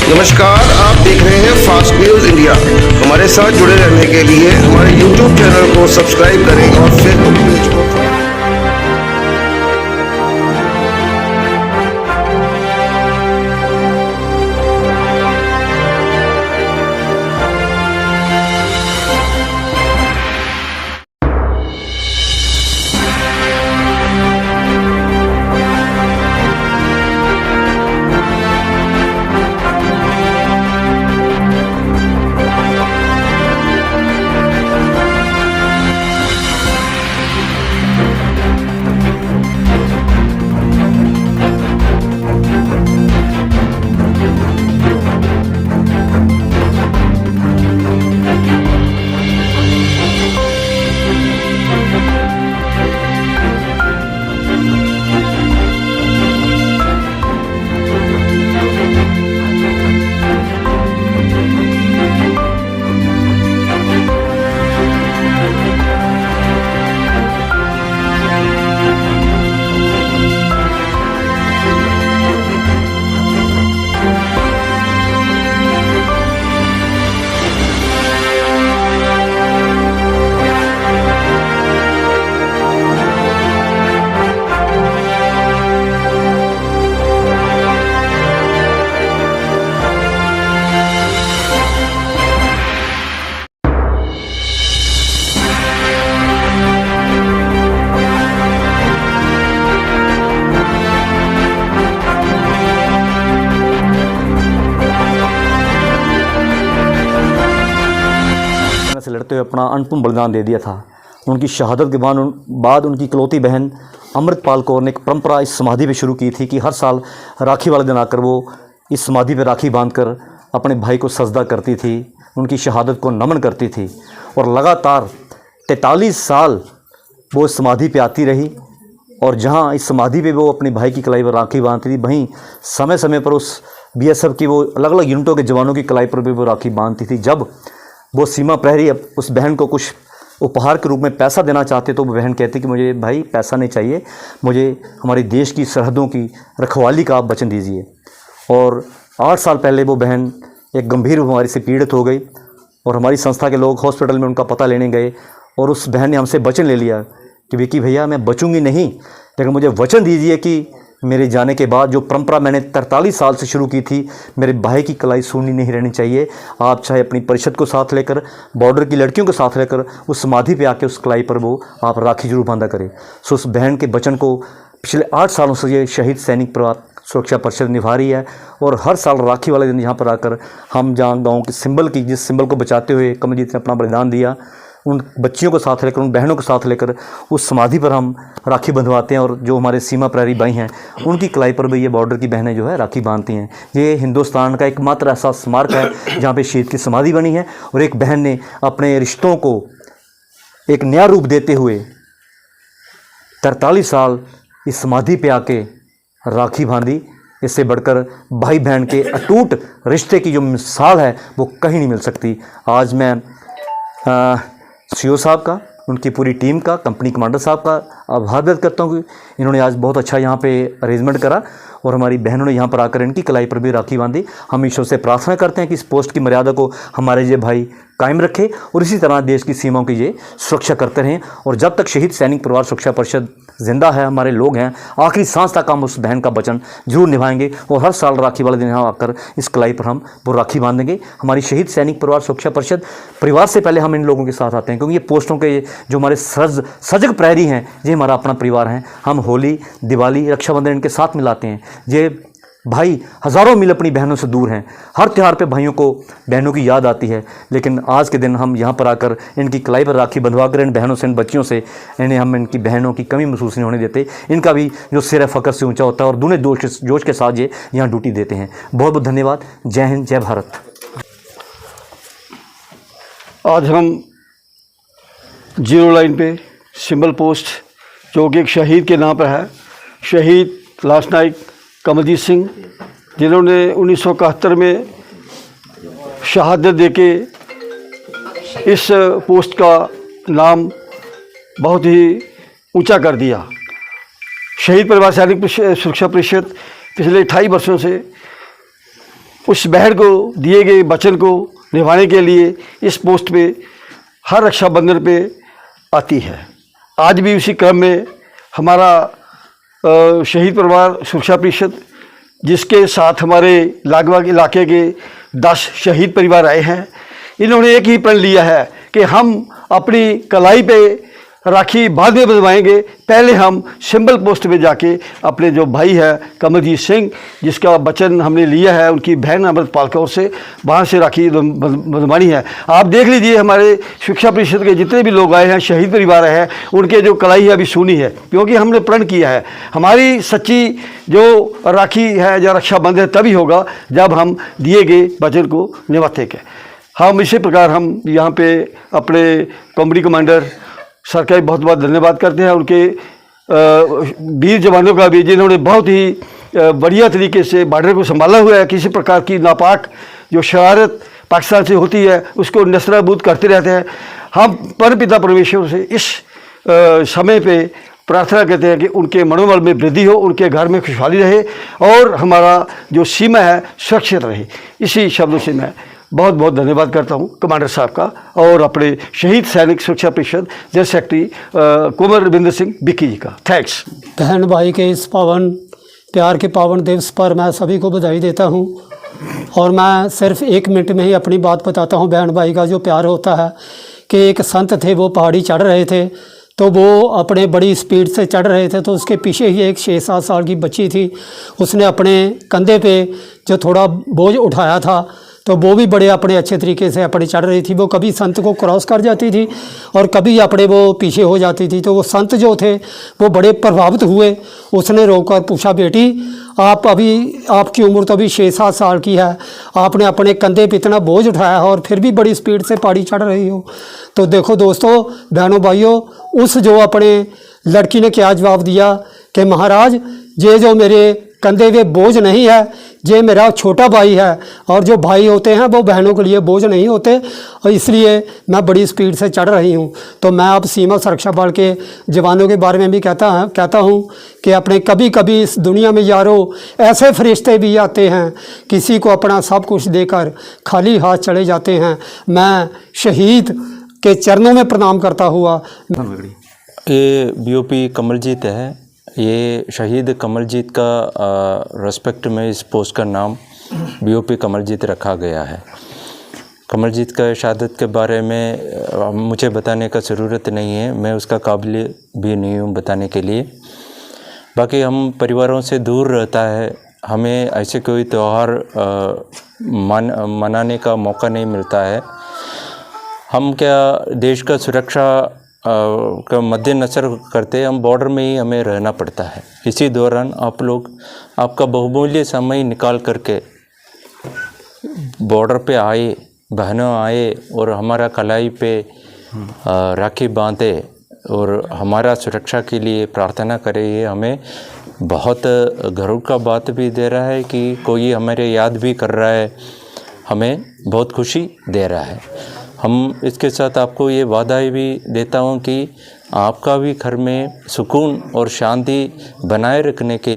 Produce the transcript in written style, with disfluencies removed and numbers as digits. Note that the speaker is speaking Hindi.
नमस्कार, आप देख रहे हैं फास्ट न्यूज इंडिया। हमारे साथ जुड़े रहने के लिए हमारे यूट्यूब चैनल को सब्सक्राइब करें और फेसबुक पेज को से लड़ते हुए अपना अनपुन बलिदान दे दिया था। उनकी शहादत के बाद उनकी इकलौती बहन अमृतपाल कौर ने एक परंपरा इस समाधि पे शुरू की थी कि हर साल राखी वाले दिन आकर वो इस समाधि पे राखी बांधकर अपने भाई को सजदा करती थी, उनकी शहादत को नमन करती थी। और लगातार 43 साल वो इस समाधि पे आती रही और जहाँ इस समाधि पे वो अपने भाई की कलाई पर राखी बांधती थी, वहीं समय समय पर उस BSF की वो अलग अलग यूनिटों के जवानों की कलाई पर भी वो राखी बांधती थी। जब वो सीमा प्रहरी उस बहन को कुछ उपहार के रूप में पैसा देना चाहते तो वो बहन कहती कि मुझे भाई पैसा नहीं चाहिए, मुझे हमारे देश की सरहदों की रखवाली का आप वचन दीजिए। और 8 साल पहले वो बहन एक गंभीर बीमारी से पीड़ित हो गई और हमारी संस्था के लोग हॉस्पिटल में उनका पता लेने गए और उस बहन ने हमसे वचन ले लिया कि विकी भैया मैं बचूंगी नहीं, लेकिन मुझे वचन दीजिए कि मेरे जाने के बाद जो परंपरा मैंने 43 साल से शुरू की थी, मेरे भाई की कलाई सूनी नहीं रहनी चाहिए। आप चाहे अपनी परिषद को साथ लेकर, बॉर्डर की लड़कियों को साथ लेकर उस समाधि पे आके उस कलाई पर वो आप राखी जरूर बांधा करें। सो उस बहन के वचन को पिछले 8 सालों से ये शहीद सैनिक परिवार सुरक्षा परिषद निभा रही है। और हर साल राखी वाले दिन यहाँ पर आकर हम जहाँ गाँव के सिंबल की, जिस सिंबल को बचाते हुए कमलजीत ने अपना बलिदान दिया, उन बच्चियों को साथ लेकर, उन बहनों को साथ लेकर उस समाधि पर हम राखी बंधवाते हैं। और जो हमारे सीमा प्रहरी भाई हैं उनकी कलाई पर भी ये बॉर्डर की बहनें जो है राखी बांधती हैं। ये हिंदुस्तान का एकमात्र ऐसा स्मारक है जहाँ पे शहीद की समाधि बनी है और एक बहन ने अपने रिश्तों को एक नया रूप देते हुए 43 साल इस समाधि पे आके राखी बांधी। इससे बढ़कर भाई बहन के अटूट रिश्ते की जो मिसाल है वो कहीं नहीं मिल सकती। आज मैं CO साहब का, उनकी पूरी टीम का, कंपनी कमांडर साहब का आभार व्यक्त करता हूँ कि इन्होंने आज बहुत अच्छा यहाँ पे अरेंजमेंट करा और हमारी बहनों ने यहाँ पर आकर इनकी कलाई पर भी राखी बांधी। हम ईश्वर से प्रार्थना करते हैं कि इस पोस्ट की मर्यादा को हमारे ये भाई कायम रखे और इसी तरह देश की सीमाओं की ये सुरक्षा करते रहें। और जब तक शहीद सैनिक परिवार सुरक्षा परिषद जिंदा है, हमारे लोग हैं, आखिरी सांस तक हम उस बहन का वचन जरूर निभाएंगे और हर साल राखी वाले दिन यहाँ आकर इस कलाई पर हम वो राखी बांधेंगे। हमारी शहीद सैनिक परिवार सुरक्षा परिषद परिवार से पहले हम इन लोगों के साथ आते हैं, क्योंकि ये पोस्टों के जो हमारे सजग प्रहरी हैं ये हमारा अपना परिवार है। हम होली, दिवाली, रक्षाबंधन इनके साथ मिलाते हैं। ये भाई हज़ारों मील अपनी बहनों से दूर हैं। हर त्यौहार पे भाइयों को बहनों की याद आती है, लेकिन आज के दिन हम यहाँ पर आकर इनकी कलाई पर राखी बंधवा कर इन बहनों से, इन बच्चियों से, इन्हें हम इनकी बहनों की कमी महसूस नहीं होने देते। इनका भी जो सिर है फ़ख्र से ऊंचा होता है और दूने जोश के साथ ये यहाँ ड्यूटी देते हैं। बहुत बहुत धन्यवाद। जय हिंद, जय भारत। आज हम जीरो लाइन पे सिंबल पोस्ट जो कि एक शहीद के नाम पर है, शहीद लांस नायक कमलजीत सिंह, जिन्होंने 1971 में शहादत देके इस पोस्ट का नाम बहुत ही ऊंचा कर दिया। शहीद परिवार सैनिक सुरक्षा परिषद पिछले 28 वर्षों से उस बहन को दिए गए वचन को निभाने के लिए इस पोस्ट पे हर रक्षाबंधन पे आती है। आज भी उसी क्रम में हमारा शहीद परिवार सुरक्षा परिषद, जिसके साथ हमारे लागबाग इलाके के 10 शहीद परिवार आए हैं, इन्होंने एक ही प्रण लिया है कि हम अपनी कलाई पे राखी बाद में बंधवाएंगे, पहले हम सिंबल पोस्ट में जाके अपने जो भाई है कमलजीत सिंह, जिसका वचन हमने लिया है उनकी बहन अमृतपाल कौर से, वहाँ से राखी बंधवानी है। आप देख लीजिए हमारे शिक्षा परिषद के जितने भी लोग आए हैं, शहीद परिवार आए हैं, उनके जो कलाई है अभी सूनी है, क्योंकि हमने प्रण किया है हमारी सच्ची जो राखी है या रक्षाबंधन है तभी होगा जब हम दिए गए वचन को निभाते हैं। हम इसी प्रकार हम यहाँ पे अपने कॉमेडी कमांडर सर का बहुत बहुत धन्यवाद करते हैं, उनके वीर जवानों का भी, जिन्होंने बहुत ही बढ़िया तरीके से बॉर्डर को संभाला हुआ है। किसी प्रकार की नापाक जो शरारत पाकिस्तान से होती है उसको नस्तानाबूद करते रहते हैं। हम परमपिता परमेश्वर से इस समय पे प्रार्थना करते हैं कि उनके मनोबल में वृद्धि हो, उनके घर में खुशहाली रहे और हमारा जो सीमा है सुरक्षित रहे। इसी शब्दों से मैं बहुत बहुत धन्यवाद करता हूं कमांडर साहब का और अपने शहीद सैनिक सुरक्षा परिषद जनरल सेक्रेटरी कुंवर रविंद्र सिंह बिक्की जी का। थैंक्स। बहन भाई के इस पावन प्यार के पावन दिवस पर मैं सभी को बधाई देता हूं और मैं सिर्फ 1 मिनट में ही अपनी बात बताता हूं। बहन भाई का जो प्यार होता है कि एक संत थे, वो पहाड़ी चढ़ रहे थे, तो वो अपने बड़ी स्पीड से चढ़ रहे थे, तो उसके पीछे ही एक 6-7 साल की बच्ची थी, उसने अपने कंधे पे जो थोड़ा बोझ उठाया था, तो वो भी बड़े अपने अच्छे तरीके से अपने चढ़ रही थी। वो कभी संत को क्रॉस कर जाती थी और कभी अपने वो पीछे हो जाती थी। तो वो संत जो थे वो बड़े प्रभावित हुए। उसने रोककर पूछा, बेटी आप अभी, आपकी उम्र तो अभी 6-7 साल की है, आपने अपने कंधे पे इतना बोझ उठाया है और फिर भी बड़ी स्पीड से पहाड़ी चढ़ रही हो। तो देखो दोस्तों, बहनों भाइयों, उस जो अपने लड़की ने क्या जवाब दिया कि महाराज, ये जो मेरे कंधे पे बोझ नहीं है, ये मेरा छोटा भाई है, और जो भाई होते हैं वो बहनों के लिए बोझ नहीं होते, और इसलिए मैं बड़ी स्पीड से चढ़ रही हूँ। तो मैं अब सीमा सुरक्षा बल के जवानों के बारे में भी कहता हूँ कि अपने कभी कभी इस दुनिया में यारों ऐसे फरिश्ते भी आते हैं, किसी को अपना सब कुछ देकर खाली हाथ चले जाते हैं। मैं शहीद के चरणों में प्रणाम करता हुआ। ये बीओपी कमलजीत है, ये शहीद कमलजीत का रेस्पेक्ट में इस पोस्ट का नाम बीओपी कमलजीत रखा गया है। कमलजीत का शहादत के बारे में मुझे बताने का ज़रूरत नहीं है, मैं उसका काबिल भी नहीं हूँ बताने के लिए। बाकी हम परिवारों से दूर रहता है, हमें ऐसे कोई त्यौहार मनाने का मौका नहीं मिलता है। हम क्या देश का सुरक्षा का मद्देनज़र करते हम बॉर्डर में ही हमें रहना पड़ता है। इसी दौरान आप लोग आपका बहुमूल्य समय निकाल करके बॉर्डर पे आए, बहनों आए और हमारा कलाई पे राखी बांधे और हमारा सुरक्षा के लिए प्रार्थना करे। ये हमें बहुत गर्व का बात भी दे रहा है कि कोई हमारे याद भी कर रहा है, हमें बहुत खुशी दे रहा है। हम इसके साथ आपको ये वादा भी देता हूँ कि आपका भी घर में सुकून और शांति बनाए रखने के